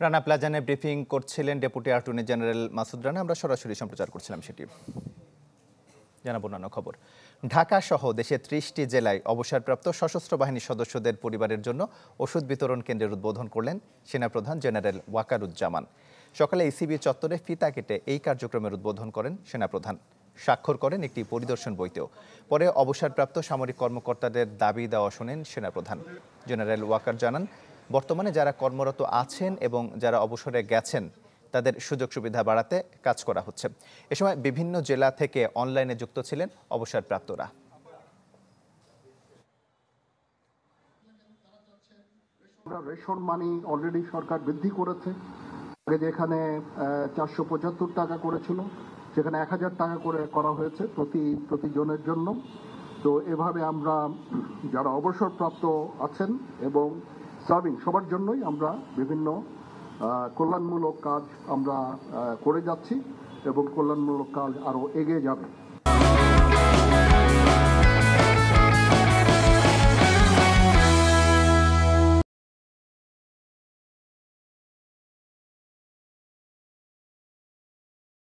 Rana প্লাজানে briefing করছিলেন deputy attorney general Masud Rana. আমরা সরাসরি সম্প্রচার করছিলাম সেটি। জানাবো অন্যান্য খবর। ঢাকা সহ দেশের ৩০টি জেলায় অবসরপ্রাপ্ত সশস্ত্র বাহিনীর সদস্যদের পরিবারের জন্য ওষুধ বিতরণ কেন্দ্রের উদ্বোধন করলেন সেনাপ্রধান জেনারেল ওয়াকারুজ্জামান। সকালে ইসিবি চত্বরে ফিতা কেটে এই কার্যক্রমের উদ্বোধন করেন সেনাপ্রধান। স্বাক্ষর করেন একটি পরিদর্শন বইতেও। পরে অবসরপ্রাপ্ত সামরিক কর্মকর্তাদের দাবি দেওয়া শোনেন সেনাপ্রধান। জেনারেল ওয়াকার জানান, বর্তমানে যারা কর্মরত আছেন এবং যারা অবসরে গেছেন তাদের সুযোগ সুবিধা বাড়াতে কাজ করা হচ্ছে। এ সময় বিভিন্ন জেলা থেকে অনলাইনে যুক্ত ছিলেন অবসরপ্রাপ্তরা। রেশন মানি অলরেডি সরকার বৃদ্ধি করেছে। আগে যেখানে 475 টাকা করেছিল সেখানে 1000 টাকা করে করা হয়েছে প্রতি জনের জন্য। তো এভাবে আমরা যারা অবসরপ্রাপ্ত আছেন এবং সার্ভিং সবার জন্যই আমরা বিভিন্ন কল্যাণমূলক কাজ আমরা করে যাচ্ছি এবং কল্যাণমূলক কাজ আরো এগিয়ে যাবে।